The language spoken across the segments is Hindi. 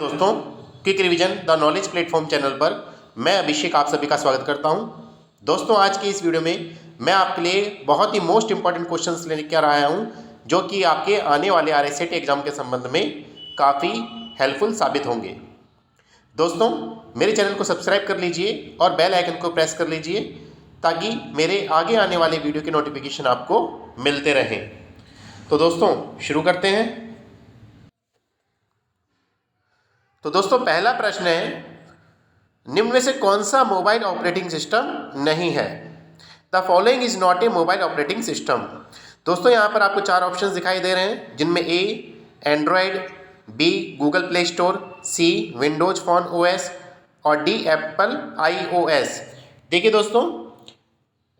दोस्तों, quick revision the knowledge platform channel पर मैं अभिषेक आप सभी का स्वागत करता हूं। दोस्तों, आज की इस वीडियो में मैं आपके लिए बहुत ही मोस्ट इंपॉर्टेंट क्वेश्चंस लेकर आया हूं, जो कि आपके आने वाले RSET एग्जाम के संबंध में काफ़ी हेल्पफुल साबित होंगे। दोस्तों, मेरे चैनल को सब्सक्राइब कर लीजिए और बेल आइकन को प्रेस कर लीजिए ताकि मेरे आगे आने वाले वीडियो के नोटिफिकेशन आपको मिलते रहें। तो दोस्तों, शुरू करते हैं। तो दोस्तों, पहला प्रश्न है, निम्न में से कौन सा मोबाइल ऑपरेटिंग सिस्टम नहीं है? The following is not a mobile operating system. दोस्तों, यहाँ पर आपको 4 ऑप्शंस दिखाई दे रहे हैं, जिनमें A Android, B Google Play Store, C Windows phone OS और डी एप्पल iOS। देखिए दोस्तों,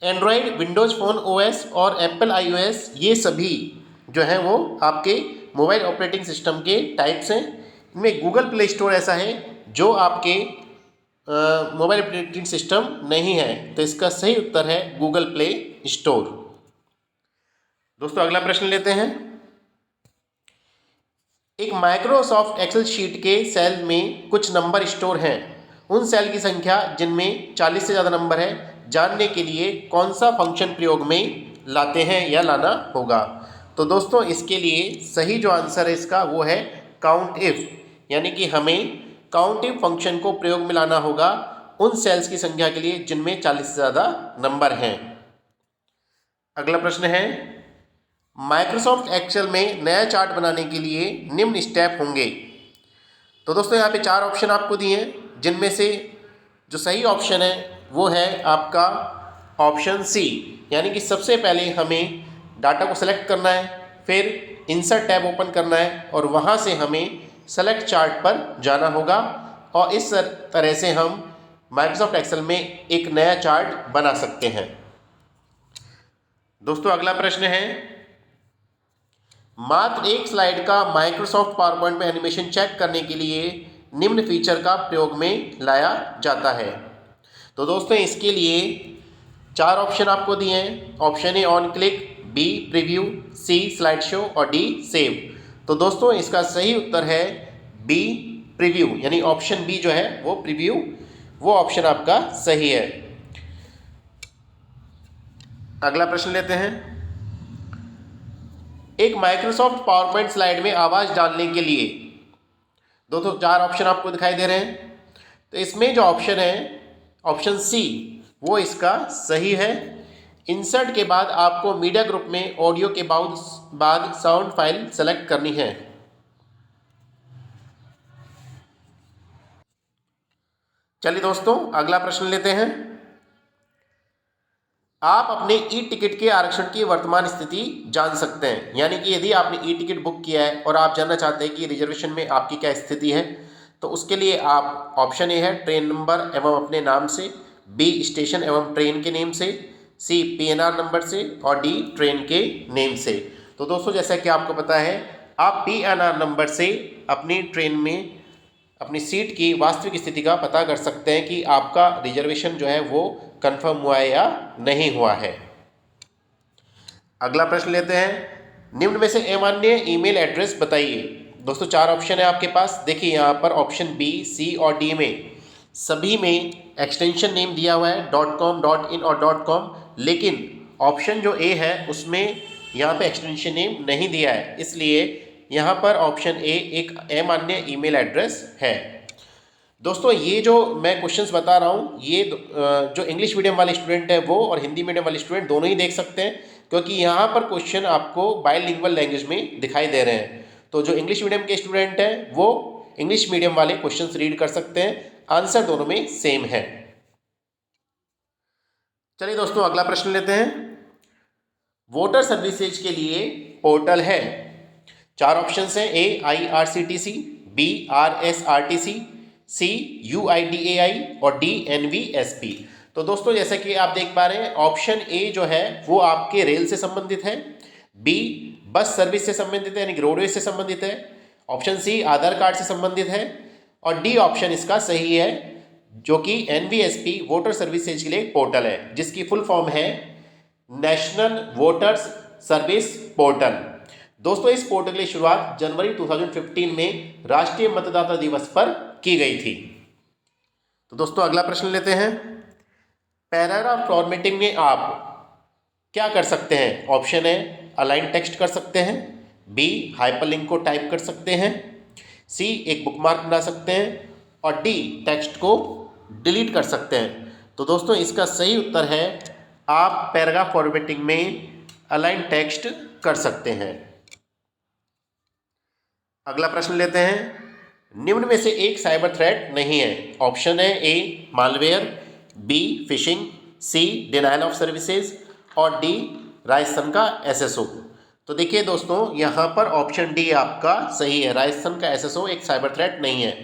एंड्रॉयड, विंडोज फोन OS और एप्पल iOS ये सभी जो हैं वो आपके मोबाइल ऑपरेटिंग सिस्टम के टाइप्स हैं। इनमें गूगल प्ले स्टोर ऐसा है जो आपके मोबाइल ऑपरेटिंग सिस्टम नहीं है, तो इसका सही उत्तर है गूगल प्ले स्टोर। दोस्तों, अगला प्रश्न लेते हैं। एक माइक्रोसॉफ्ट एक्सेल शीट के सेल में कुछ नंबर स्टोर हैं। उन सेल की संख्या जिनमें 40 से ज़्यादा नंबर है जानने के लिए कौन सा फंक्शन प्रयोग में लाते हैं या लाना होगा? तो दोस्तों, इसके लिए सही जो आंसर है इसका वो है काउंट इफ, यानी कि हमें काउंट इफ फंक्शन को प्रयोग में लाना होगा उन सेल्स की संख्या के लिए जिनमें 40 से ज़्यादा नंबर हैं। अगला प्रश्न है, माइक्रोसॉफ्ट एक्सेल में नया चार्ट बनाने के लिए निम्न स्टेप होंगे। तो दोस्तों, यहाँ पे 4 ऑप्शन आपको दिए हैं, जिनमें से जो सही ऑप्शन है वो है आपका ऑप्शन सी, यानी कि सबसे पहले हमें डाटा को सेलेक्ट करना है, फिर इंसर्ट टैब ओपन करना है और वहाँ से हमें सेलेक्ट चार्ट पर जाना होगा और इस तरह से हम माइक्रोसॉफ्ट एक्सेल में एक नया चार्ट बना सकते हैं। दोस्तों, अगला प्रश्न है, मात्र एक स्लाइड का माइक्रोसॉफ्ट पावर पॉइंट में एनिमेशन चेक करने के लिए निम्न फीचर का प्रयोग में लाया जाता है। तो दोस्तों, इसके लिए 4 ऑप्शन आपको दिए हैं। Option A on click, B preview, C slide show और डी सेव। तो दोस्तों, इसका सही उत्तर है बी प्रीव्यू, यानी ऑप्शन बी जो है वो प्रीव्यू, वो ऑप्शन आपका सही है। अगला प्रश्न लेते हैं, एक माइक्रोसॉफ्ट पावर पॉइंट स्लाइड में आवाज डालने के लिए दोस्तों 4 ऑप्शन आपको दिखाई दे रहे हैं। तो इसमें जो ऑप्शन है ऑप्शन सी वो इसका सही है। इंसर्ट के बाद आपको मीडिया ग्रुप में ऑडियो के बाद साउंड फाइल सेलेक्ट करनी है। चलिए दोस्तों, अगला प्रश्न लेते हैं। आप अपने ई टिकट के आरक्षण की वर्तमान स्थिति जान सकते हैं, यानी कि यदि आपने ई टिकट बुक किया है और आप जानना चाहते हैं कि रिजर्वेशन में आपकी क्या स्थिति है, तो उसके लिए आप ऑप्शन ए है ट्रेन नंबर एवं अपने नाम से, बी स्टेशन एवं ट्रेन के नेम से, सी PNR नंबर से और डी ट्रेन के नेम से। तो दोस्तों, जैसा कि आपको पता है, आप PNR नंबर से अपनी ट्रेन में अपनी सीट की वास्तविक स्थिति का पता कर सकते हैं कि आपका रिजर्वेशन जो है वो कंफर्म हुआ है या नहीं हुआ है। अगला प्रश्न लेते हैं, निम्न में से अमान्य ईमेल एड्रेस बताइए। दोस्तों, 4 ऑप्शन है आपके पास। देखिए, यहाँ पर ऑप्शन बी, सी और डी में सभी में एक्सटेंशन नेम दिया हुआ है .com, .in और .com, लेकिन ऑप्शन जो ए है उसमें यहाँ पे एक्सटेंशन नेम नहीं दिया है, इसलिए यहाँ पर ऑप्शन ए एक अमान्य ईमेल एड्रेस है। दोस्तों, ये जो मैं क्वेश्चंस बता रहा हूँ ये जो इंग्लिश मीडियम वाले स्टूडेंट है वो और हिंदी मीडियम वाले स्टूडेंट दोनों ही देख सकते हैं, क्योंकि यहाँ पर क्वेश्चन आपको बाइलिंगुअल लैंग्वेज में दिखाई दे रहे हैं। तो जो इंग्लिश मीडियम के स्टूडेंट हैं वो इंग्लिश मीडियम वाले क्वेश्चंस रीड कर सकते हैं, आंसर दोनों में सेम है। चलिए दोस्तों, अगला प्रश्न लेते हैं। वोटर सर्विसेज के लिए पोर्टल है। 4 ऑप्शन हैं, ए IRCTC, बी RSRTC, सी UIDAI और डी NVSP। तो दोस्तों, जैसा कि आप देख पा रहे हैं, ऑप्शन ए जो है वो आपके रेल से संबंधित है, बी बस सर्विस से संबंधित है यानी कि रोडवेज से संबंधित है, ऑप्शन सी आधार कार्ड से संबंधित है और डी ऑप्शन इसका सही है, जो कि NVSP वोटर सर्विसेज के लिए पोर्टल है, जिसकी फुल फॉर्म है नेशनल वोटर्स सर्विस पोर्टल। दोस्तों इस पोर्टल की शुरुआत जनवरी 2015 में राष्ट्रीय मतदाता दिवस पर की गई थी। तो दोस्तों अगला प्रश्न लेते हैं। पैराग्राफ फॉर्मेटिंग में आप क्या कर सकते हैं? ऑप्शन है अलाइन टेक्स्ट कर सकते हैं, बी हाइपरलिंक को टाइप कर सकते हैं, सी एक बुकमार्क बना सकते हैं और डी टेक्स्ट को डिलीट कर सकते हैं। तो दोस्तों इसका सही उत्तर है आप पैराग्राफ फॉर्मेटिंग में अलाइन टेक्स्ट कर सकते हैं। अगला प्रश्न लेते हैं। निम्न में से एक साइबर थ्रेट नहीं है। ऑप्शन है A malware, B phishing, C denial of services और डी राजस्थान का एसएसओ। तो देखिए दोस्तों यहाँ पर ऑप्शन डी आपका सही है। राजस्थान का एसएसओ एक साइबर थ्रेट नहीं है।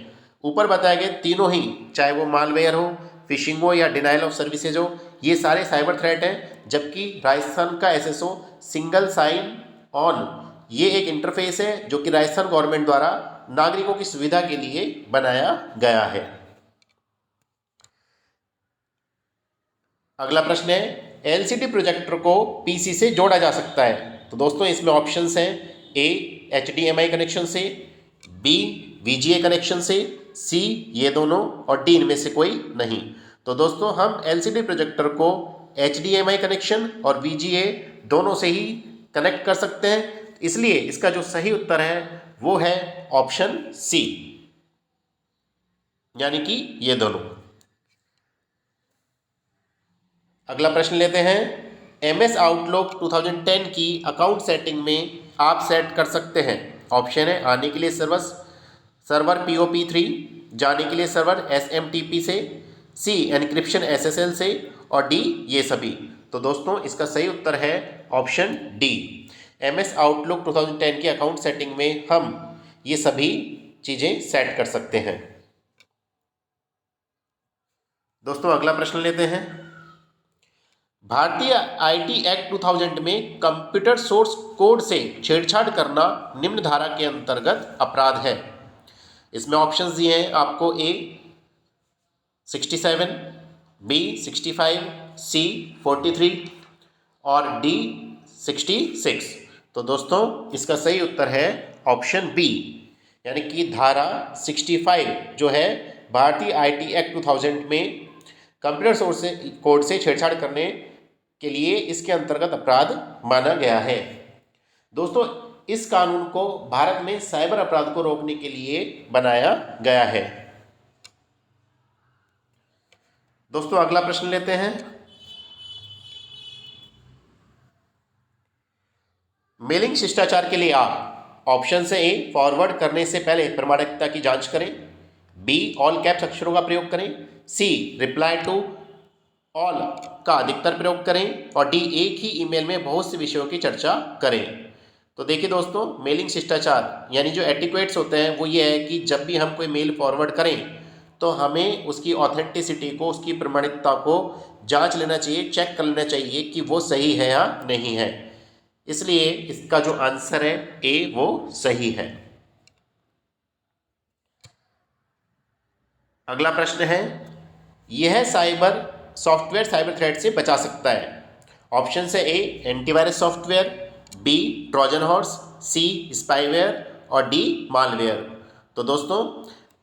ऊपर बताए गए तीनों ही, चाहे वो मालवेयर हो, फिशिंग हो या डिनायल ऑफ सर्विसेज हो, ये सारे साइबर थ्रेट हैं। जबकि राजस्थान का एसएसओ सिंगल साइन ऑन, ये एक इंटरफेस है जो कि राजस्थान गवर्नमेंट द्वारा नागरिकों की सुविधा के लिए बनाया गया है। अगला प्रश्न है एलसीडी प्रोजेक्टर को पीसी से जोड़ा जा सकता है। तो दोस्तों इसमें ऑप्शंस हैं ए एचडीएमआई कनेक्शन से, बी वीजीए कनेक्शन से, सी ये दोनों और डी इनमें से कोई नहीं। तो दोस्तों हम एलसीडी प्रोजेक्टर को एचडीएमआई कनेक्शन और वीजीए दोनों से ही कनेक्ट कर सकते हैं। इसलिए इसका जो सही उत्तर है वो है ऑप्शन सी, यानी कि ये दोनों। अगला प्रश्न लेते हैं। एमएस आउटलुक 2010 की अकाउंट सेटिंग में आप सेट कर सकते हैं। ऑप्शन है आने के लिए सर्वर POP3, जाने के लिए सर्वर SMTP से, सी एनक्रिप्शन SSL से और डी ये सभी। तो दोस्तों इसका सही उत्तर है ऑप्शन डी। एमएस आउटलुक 2010 की अकाउंट सेटिंग में हम ये सभी चीज़ें सेट कर सकते हैं। दोस्तों अगला प्रश्न लेते हैं। भारतीय आईटी एक्ट 2000 में कंप्यूटर सोर्स कोड से छेड़छाड़ करना निम्न धारा के अंतर्गत अपराध है। इसमें ऑप्शंस दिए हैं आपको ए 67, बी 65, सी 43 और डी 66। तो दोस्तों इसका सही उत्तर है ऑप्शन बी, यानी कि धारा 65 जो है भारतीय आईटी एक्ट 2000 में कंप्यूटर सोर्स कोड से छेड़छाड़ करने के लिए इसके अंतर्गत अपराध माना गया है। दोस्तों इस कानून को भारत में साइबर अपराध को रोकने के लिए बनाया गया है। दोस्तों अगला प्रश्न लेते हैं। मेलिंग शिष्टाचार के लिए आप ऑप्शन से ए फॉरवर्ड करने से पहले प्रमाणिकता की जांच करें, बी ऑल कैप्स अक्षरों का प्रयोग करें, सी रिप्लाई टू ऑल का अधिकतर प्रयोग करें और डी एक ही ईमेल में बहुत से विषयों की चर्चा करें। तो देखिए दोस्तों मेलिंग शिष्टाचार यानी जो एटिक्वेट्स होते हैं वो ये है कि जब भी हम कोई मेल फॉरवर्ड करें तो हमें उसकी ऑथेंटिसिटी को, उसकी प्रमाणिकता को जांच लेना चाहिए, चेक कर लेना चाहिए कि वो सही है या नहीं है। इसलिए इसका जो आंसर है ए वो सही है। अगला प्रश्न है यह सॉफ्टवेयर साइबर थ्रेट से बचा सकता है। ऑप्शन है A antivirus software, B Trojan horse, C spyware और डी मालवेयर। तो दोस्तों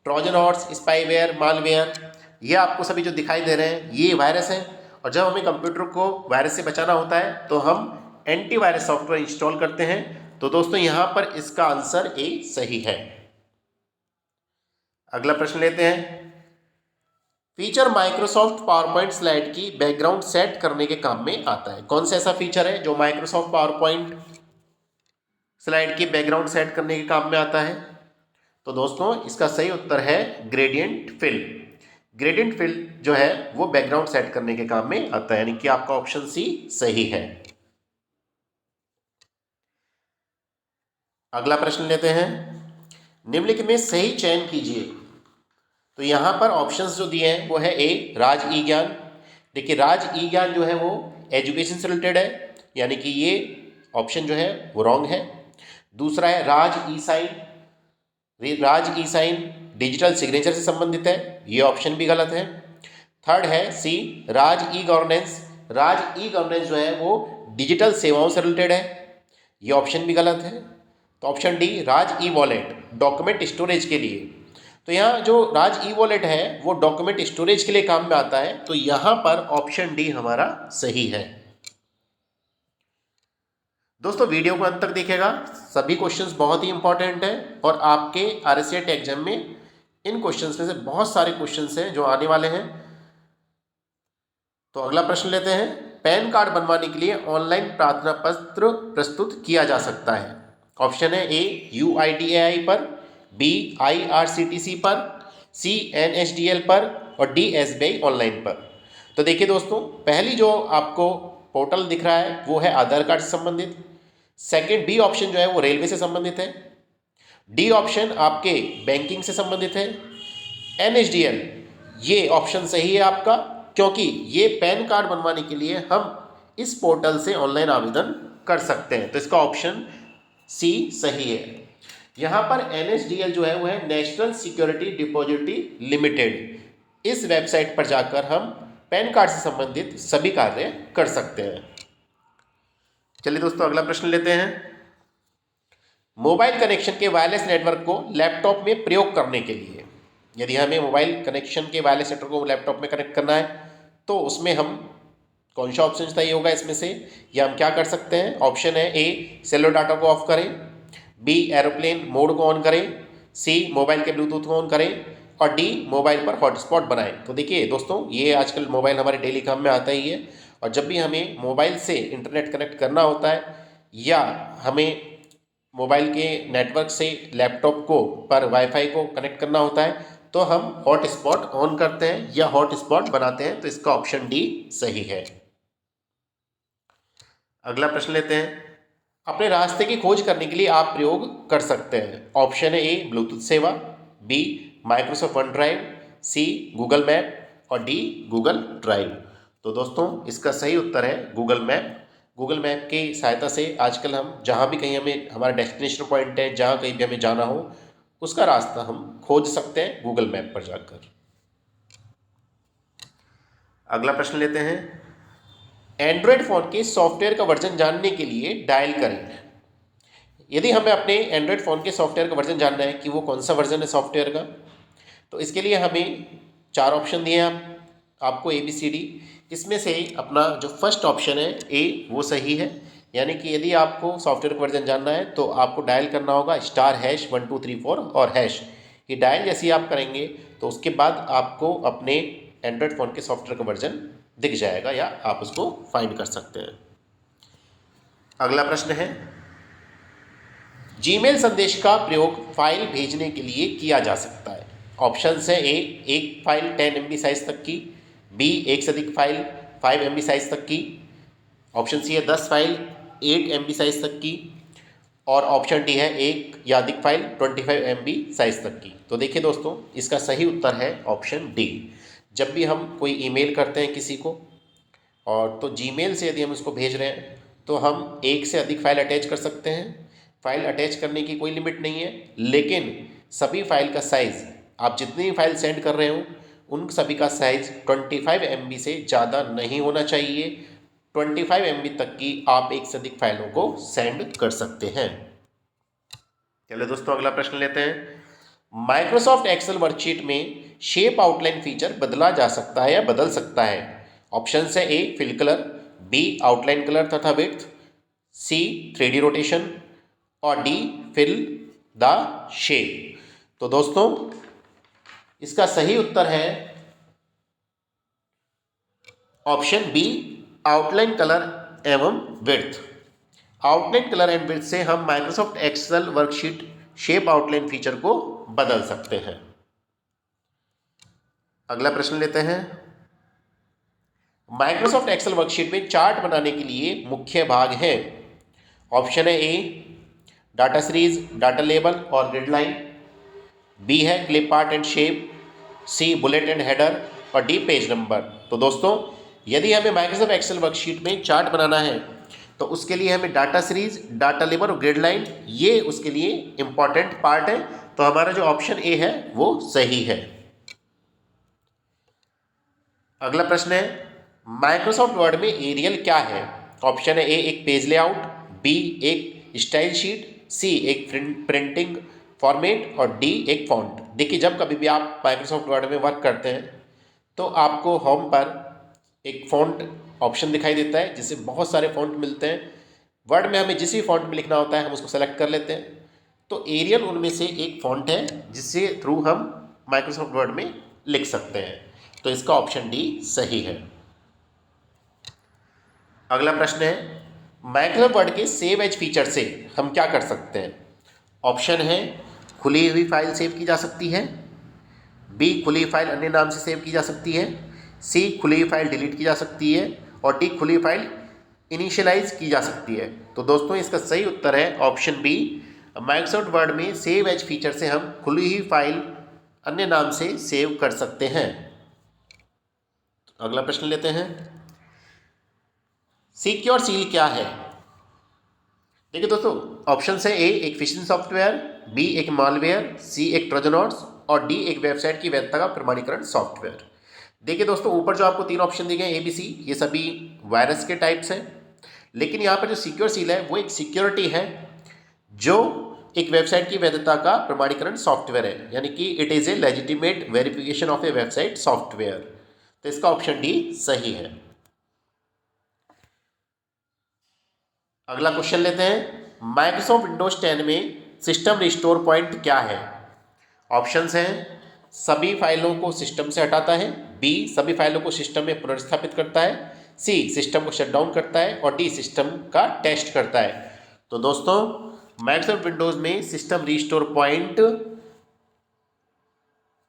ट्रोजन हॉर्स, स्पाईवेयर, मालवेयर ये आपको सभी जो दिखाई दे रहे हैं ये वायरस हैं और जब हमें कंप्यूटर को वायरस से बचाना होता है तो हम एंटीवायरस सॉफ्टवेयर इंस्टॉल करते हैं। तो दोस्तों यहाँ पर इसका आंसर ए सही है। अगला प्रश्न लेते हैं। फीचर माइक्रोसॉफ्ट पावरपॉइंट स्लाइड की बैकग्राउंड सेट करने के काम में आता है। कौन सा ऐसा फीचर है जो माइक्रोसॉफ्ट पावरपॉइंट स्लाइड की बैकग्राउंड सेट करने के काम में आता है? तो दोस्तों इसका सही उत्तर है ग्रेडियंट फिल। ग्रेडियंट फिल जो है वो बैकग्राउंड सेट करने के काम में आता है, यानी कि आपका ऑप्शन सी सही है। अगला प्रश्न लेते हैं। निम्नलिखित में सही चयन कीजिए। तो यहाँ पर ऑप्शंस जो दिए हैं वो है ए राज ई ज्ञान। देखिए राज ई ज्ञान जो है वो एजुकेशन से रिलेटेड है, यानी कि ये ऑप्शन जो है वो रॉन्ग है। दूसरा है राज ई साइन डिजिटल सिग्नेचर से संबंधित है, ये ऑप्शन भी गलत है। थर्ड है सी राज ई गवर्नेंस। राज ई गवर्नेंस जो है वो डिजिटल सेवाओं से रिलेटेड है, ये ऑप्शन भी गलत है। तो ऑप्शन डी राज ई वॉलेट डॉक्यूमेंट स्टोरेज के लिए। तो यहाँ जो राज ई वॉलेट है वो डॉक्यूमेंट स्टोरेज के लिए काम में आता है, तो यहाँ पर ऑप्शन डी हमारा सही है। दोस्तों वीडियो को अंत तक देखिएगा, सभी क्वेश्चंस बहुत ही इंपॉर्टेंट हैं और आपके आरएससीआईटी एग्जाम में इन क्वेश्चंस में से बहुत सारे क्वेश्चंस हैं जो आने वाले हैं। तो अगला प्रश्न लेते हैं, पैन कार्ड बनवाने के लिए ऑनलाइन प्रार्थना पत्र प्रस्तुत किया जा सकता है। ऑप्शन है ए UIDAI पर, बी IRCTC पर, सी NSDL पर और डी SBI ऑनलाइन पर। तो देखिए दोस्तों, पहली जो आपको पोर्टल दिख रहा है वो है आधार कार्ड से संबंधित। सेकंड बी ऑप्शन जो है वो रेलवे से संबंधित है। डी ऑप्शन आपके बैंकिंग से संबंधित है। NSDL ये ऑप्शन सही है आपका, क्योंकि ये पैन कार्ड बनवाने के लिए हम इस पोर्टल से ऑनलाइन आवेदन कर सकते हैं, तो इसका ऑप्शन सी सही है। यहाँ पर NSDL जो है वो है नेशनल सिक्योरिटी डिपॉजिटरी लिमिटेड। इस वेबसाइट पर जाकर हम पैन कार्ड से संबंधित सभी कार्य कर सकते हैं। चलिए दोस्तों अगला प्रश्न लेते हैं, मोबाइल कनेक्शन के वायरलेस नेटवर्क को लैपटॉप में प्रयोग करने के लिए, यदि हमें मोबाइल कनेक्शन के वायरलेस नेटवर्क को लैपटॉप में कनेक्ट करना है तो उसमें हम कौन सा ऑप्शन सही होगा इसमें से, या हम क्या कर सकते हैं। ऑप्शन है ए सेलुलर डाटा को ऑफ करें, बी एरोप्लेन मोड को ऑन करें, सी मोबाइल के ब्लूटूथ को ऑन करें और डी मोबाइल पर हॉटस्पॉट बनाएं। तो देखिए दोस्तों, ये आजकल मोबाइल हमारे डेली काम में आता ही है और जब भी हमें मोबाइल से इंटरनेट कनेक्ट करना होता है या हमें मोबाइल के नेटवर्क से लैपटॉप को पर वाईफाई को कनेक्ट करना होता है तो हम हॉटस्पॉट ऑन करते हैं या हॉटस्पॉट बनाते हैं, तो इसका ऑप्शन डी सही है। अगला प्रश्न लेते हैं, अपने रास्ते की खोज करने के लिए आप प्रयोग कर सकते हैं। ऑप्शन है ए ब्लूटूथ सेवा, B Microsoft one drive, C Google map और डी गूगल ड्राइव। तो दोस्तों इसका सही उत्तर है गूगल मैप। गूगल मैप की सहायता से आजकल हम जहाँ भी कहीं हमें हमारा डेस्टिनेशन पॉइंट है, जहाँ कहीं भी हमें जाना हो उसका रास्ता हम खोज सकते हैं गूगल मैप पर जाकर। अगला प्रश्न लेते हैं, एंड्रॉयड फ़ोन के सॉफ्टवेयर का वर्जन जानने के लिए डायल करें। यदि हमें अपने एंड्रॉयड फ़ोन के सॉफ्टवेयर का वर्जन जानना है कि वो कौन सा वर्जन है सॉफ्टवेयर का, तो इसके लिए हमें 4 ऑप्शन दिए हैं आपको ABCD। इसमें से अपना जो फर्स्ट ऑप्शन है ए वो सही है, यानी कि यदि आपको सॉफ्टवेयर का वर्जन जानना है तो आपको डायल करना होगा *#1234 और हैश। ये डायल जैसे ही आप करेंगे तो उसके बाद आपको अपने एंड्रॉयड फ़ोन के सॉफ्टवेयर का वर्जन दिख जाएगा या आप उसको फाइंड कर सकते हैं। अगला प्रश्न है, जीमेल संदेश का प्रयोग फाइल भेजने के लिए किया जा सकता है। ऑप्शन है ए एक फाइल 10 MB साइज तक की, बी एक से अधिक फाइल 5 MB साइज तक की, ऑप्शन सी है 10 फाइल 8 MB साइज तक की और ऑप्शन डी है एक या अधिक फाइल 25 MB साइज तक की। तो देखिए दोस्तों, इसका सही उत्तर है ऑप्शन डी। जब भी हम कोई ईमेल करते हैं किसी को और तो जीमेल से यदि हम उसको भेज रहे हैं तो हम एक से अधिक फाइल अटैच कर सकते हैं। फाइल अटैच करने की कोई लिमिट नहीं है, लेकिन सभी फाइल का साइज़ आप जितनी फाइल सेंड कर रहे हो उन सभी का साइज़ 25 MB से ज़्यादा नहीं होना चाहिए। 25 MB तक की आप एक से अधिक फाइलों को सेंड कर सकते हैं। चलिए दोस्तों अगला प्रश्न लेते हैं, माइक्रोसॉफ्ट एक्सेल वर्कशीट में शेप आउटलाइन फीचर बदला जा सकता है या बदल सकता है। ऑप्शन है A fill colour, B outline colour तथा विड्थ, सी 3D रोटेशन और डी फिल द शेप। तो दोस्तों इसका सही उत्तर है ऑप्शन बी आउटलाइन कलर एवं width. Outline colour and width से हम Microsoft Excel worksheet shape outline feature को बदल सकते हैं। अगला प्रश्न लेते हैं, माइक्रोसॉफ्ट एक्सेल वर्कशीट में चार्ट बनाने के लिए मुख्य भाग हैं। ऑप्शन है A data series, data label और ग्रिड लाइन, बी है clip art and shape, C bullet and header और डी पेज नंबर। तो दोस्तों यदि हमें माइक्रोसॉफ्ट एक्सेल वर्कशीट में चार्ट बनाना है तो उसके लिए हमें डाटा सीरीज, डाटा लेबल और ग्रिड लाइन ये उसके लिए इंपॉर्टेंट पार्ट है, तो हमारा जो ऑप्शन ए है वो सही है। अगला प्रश्न है, माइक्रोसॉफ्ट वर्ड में एरियल क्या है। ऑप्शन है ए एक पेज लेआउट, बी एक स्टाइल शीट, सी एक प्रिंटिंग फॉर्मेट और डी एक फॉन्ट। देखिए जब कभी भी आप माइक्रोसॉफ्ट वर्ड में वर्क करते हैं तो आपको होम पर एक फॉन्ट ऑप्शन दिखाई देता है जिससे बहुत सारे फॉन्ट मिलते हैं। वर्ड में हमें जिस भी फॉन्ट में लिखना होता है हम उसको सेलेक्ट कर लेते हैं। तो एरियल उनमें से एक फॉन्ट है जिससे थ्रू हम माइक्रोसॉफ्ट वर्ड में लिख सकते हैं। तो इसका ऑप्शन डी सही है। अगला प्रश्न है माइक्रोसॉफ्ट वर्ड के सेव एज फीचर से हम क्या कर सकते हैं। ऑप्शन है खुली हुई फाइल सेव की जा सकती है, बी खुली फाइल अन्य नाम से सेव की जा सकती है, सी खुली फाइल डिलीट की जा सकती है और डी खुली फाइल इनिशियलाइज की जा सकती है। तो दोस्तों इसका सही उत्तर है ऑप्शन बी। माइक्रोसॉफ्ट वर्ड में सेव एज फीचर से हम खुली हुई फाइल अन्य नाम से सेव कर सकते हैं। अगला प्रश्न लेते हैं सिक्योर सील क्या है। देखिए दोस्तों ऑप्शन है ए एक फिशिंग सॉफ्टवेयर, बी एक मालवेयर, सी एक ट्रोजन हॉर्स और डी एक वेबसाइट की वैधता का प्रमाणीकरण सॉफ्टवेयर। देखिए दोस्तों ऊपर जो आपको 3 ऑप्शन दिए गए ए बी सी ये सभी वायरस के टाइप्स हैं, लेकिन यहाँ पर जो सिक्योर सील है वो एक सिक्योरिटी है जो एक वेबसाइट की वैधता का प्रमाणीकरण सॉफ्टवेयर है, यानी कि it is a legitimate verification of A website software. तो इसका ऑप्शन डी सही है। अगला क्वेश्चन लेते हैं माइक्रोसॉफ्ट विंडोज 10 में सिस्टम रिस्टोर पॉइंट क्या है। ऑप्शंस हैं सभी फाइलों को सिस्टम से हटाता है, बी सभी फाइलों को सिस्टम में पुनर्स्थापित करता है, सी सिस्टम को शट डाउन करता है और डी सिस्टम का टेस्ट करता है। तो दोस्तों माइक्रोसॉफ्ट विंडोज में सिस्टम रिस्टोर पॉइंट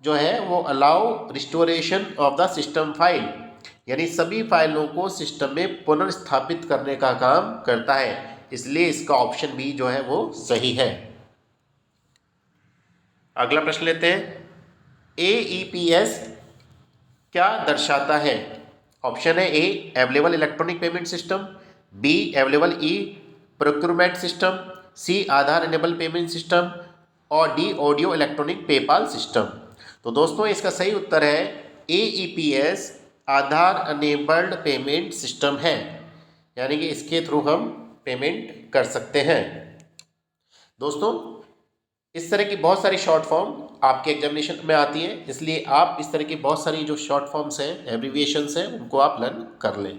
जो है वो allow restoration of the system file, यानी सभी फाइलों को सिस्टम में पुनर्स्थापित करने का काम करता है, इसलिए इसका ऑप्शन बी जो है वो सही है। अगला प्रश्न लेते हैं AEPS क्या दर्शाता है। ऑप्शन है A available electronic payment system, B available e procurement system, C Aadhaar enable payment system और D audio electronic PayPal system. तो दोस्तों इसका सही उत्तर है AEPS Aadhaar enabled payment system है, यानी कि इसके थ्रू हम पेमेंट कर सकते हैं। दोस्तों इस तरह की बहुत सारी शॉर्ट फॉर्म आपके एग्जामिनेशन में आती हैं, इसलिए आप इस तरह की बहुत सारी जो शॉर्ट फॉर्म्स हैं एब्रीविएशंस हैं उनको आप लर्न कर लें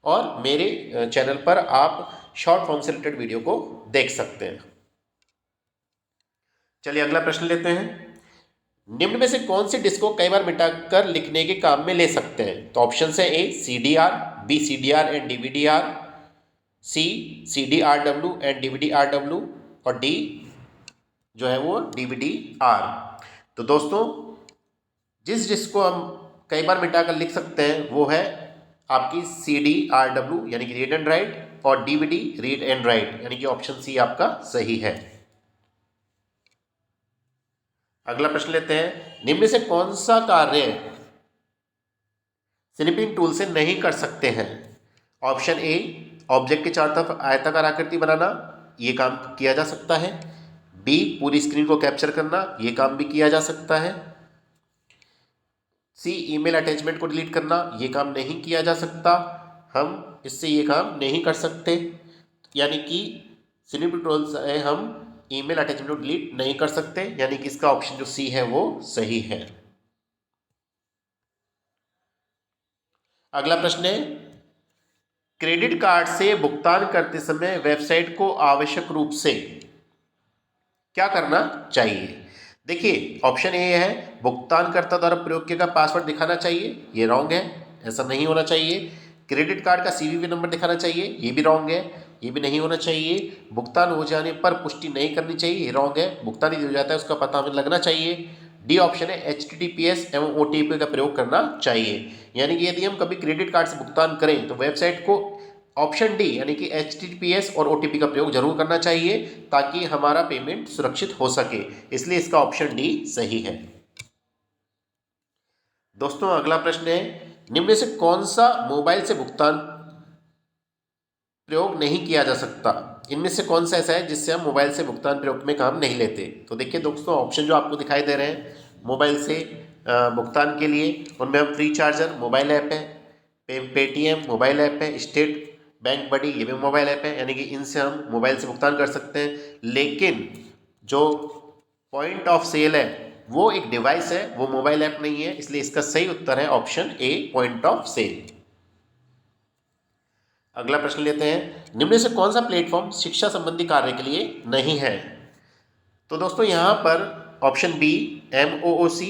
और मेरे चैनल पर आप शॉर्ट फॉर्म से रिलेटेड वीडियो को देख सकते हैं। चलिए अगला प्रश्न लेते हैं निम्न में से कौन सी डिस्क को कई बार मिटाकर लिखने के काम में ले सकते हैं। तो ऑप्शन है A CDR, B CDR and DVDR, C CDRW and DVDRW और डी जो है वो DVDR। तो दोस्तों जिस डिस्क को हम कई बार मिटाकर लिख सकते हैं वो है आपकी CDRW यानी कि रीड एंड राइट और DVD रीड एंड राइट, यानी कि ऑप्शन सी आपका सही है। अगला प्रश्न लेते हैं निम्न से कौन सा कार्य स्निपिंग टूल से नहीं कर सकते हैं। ऑप्शन ए ऑब्जेक्ट के चारों तरफ आयताकार आकृति बनाना, ये काम किया जा सकता है, बी पूरी स्क्रीन को कैप्चर करना, ये काम भी किया जा सकता है, सी ईमेल अटैचमेंट को डिलीट करना, ये काम नहीं किया जा सकता, हम इससे ये काम नहीं कर सकते, यानी कि स्निपिंग टूल से हम ईमेल अटैचमेंट को डिलीट नहीं कर सकते, यानी कि इसका ऑप्शन जो सी है वो सही है। अगला प्रश्न है क्रेडिट कार्ड से भुगतान करते समय वेबसाइट को आवश्यक रूप से क्या करना चाहिए। देखिए ऑप्शन ए है भुगतानकर्ता द्वारा प्रयोग किया गया पासवर्ड दिखाना चाहिए, ये रॉन्ग है, ऐसा नहीं होना चाहिए। क्रेडिट कार्ड का CVV नंबर दिखाना चाहिए, ये भी रॉन्ग है, ये भी नहीं होना चाहिए। भुगतान हो जाने पर पुष्टि नहीं करनी चाहिए, ये रॉन्ग है। भुगतान यदि हो जाता है उसका पता हमें लगना चाहिए। डी ऑप्शन है HTTPS एवं OTP का प्रयोग करना चाहिए, यानी कि यदि हम कभी क्रेडिट कार्ड से भुगतान करें तो वेबसाइट को ऑप्शन डी यानी कि HTTPS और OTP का प्रयोग जरूर करना चाहिए ताकि हमारा पेमेंट सुरक्षित हो सके, इसलिए इसका ऑप्शन डी सही है। दोस्तों अगला प्रश्न है निम्न से कौन सा मोबाइल से भुगतान प्रयोग नहीं किया जा सकता। इनमें से कौन सा ऐसा है जिससे हम मोबाइल से भुगतान प्रयोग में काम नहीं लेते। तो देखिए दोस्तों ऑप्शन जो आपको दिखाई दे रहे हैं मोबाइल से भुगतान के लिए, उनमें हम फ्री चार्जर मोबाइल ऐप है, पेटीएम मोबाइल ऐप है, स्टेट बैंक बडी ये भी मोबाइल ऐप है, यानी कि इनसे हम मोबाइल से भुगतान कर सकते हैं। लेकिन जो पॉइंट ऑफ सेल है वो एक डिवाइस है, वो मोबाइल ऐप नहीं है, इसलिए इसका सही उत्तर है option A, point of sale. अगला प्रश्न लेते हैं, निम्न से कौन सा प्लेटफॉर्म शिक्षा संबंधी कार्य के लिए नहीं है? तो दोस्तों यहाँ पर ऑप्शन बी MOOC,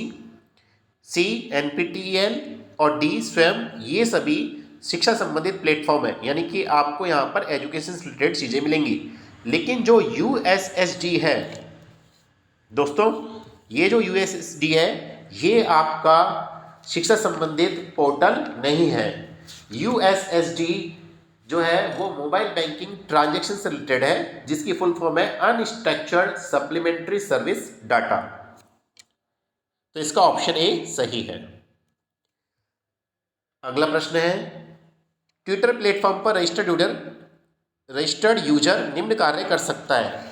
सी NPTEL और डी स्वयं, ये सभी शिक्षा संबंधित प्लेटफॉर्म है, यानी कि आपको यहाँ पर एजुकेशन से रिलेटेड चीज़ें मिलेंगी। लेकिन जो USSD है दोस्तों, ये जो USSD है ये आपका शिक्षा संबंधित पोर्टल नहीं है। USSD जो है वो मोबाइल बैंकिंग ट्रांजैक्शन से रिलेटेड है, जिसकी फुल फॉर्म है अनस्ट्रक्चर्ड सप्लीमेंट्री सर्विस डाटा। तो इसका ऑप्शन ए सही है। अगला प्रश्न है, ट्विटर प्लेटफॉर्म पर रजिस्टर्ड यूजर निम्न कार्य कर सकता है।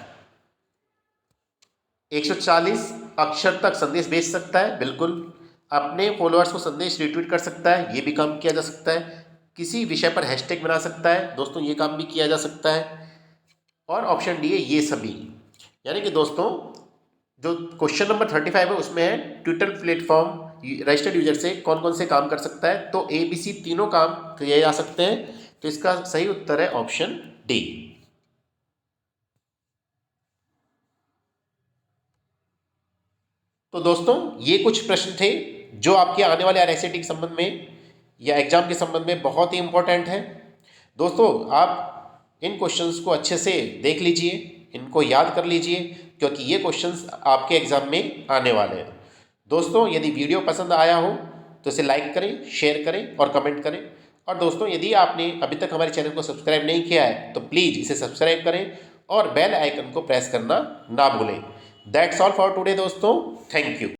140 अक्षर तक संदेश भेज सकता है, बिल्कुल। अपने फॉलोअर्स को संदेश रिट्वीट कर सकता है, ये भी काम किया जा सकता है। किसी विषय पर हैशटैग बना सकता है, दोस्तों ये काम भी किया जा सकता है। और ऑप्शन डी है ये सभी। यानी कि दोस्तों जो क्वेश्चन नंबर 35 है उसमें है ट्विटर प्लेटफॉर्म रजिस्टर्ड यूजर से कौन कौन से काम कर सकता है, तो ABC तीनों काम किए जा सकते हैं। तो इसका सही उत्तर है ऑप्शन डी। तो दोस्तों ये कुछ प्रश्न थे जो आपके आने वाले RSAT के संबंध में या एग्जाम के संबंध में बहुत ही इंपॉर्टेंट है। दोस्तों आप इन क्वेश्चंस को अच्छे से देख लीजिए, इनको याद कर लीजिए, क्योंकि ये क्वेश्चंस आपके एग्जाम में आने वाले हैं। दोस्तों यदि वीडियो पसंद आया हो तो इसे लाइक करें, शेयर करें और कमेंट करें। और दोस्तों यदि आपने अभी तक हमारे चैनल को सब्सक्राइब नहीं किया है तो प्लीज़ इसे सब्सक्राइब करें और बेल आइकन को प्रेस करना ना भूलें। दैट्स ऑल फॉर टुडे दोस्तों, थैंक यू।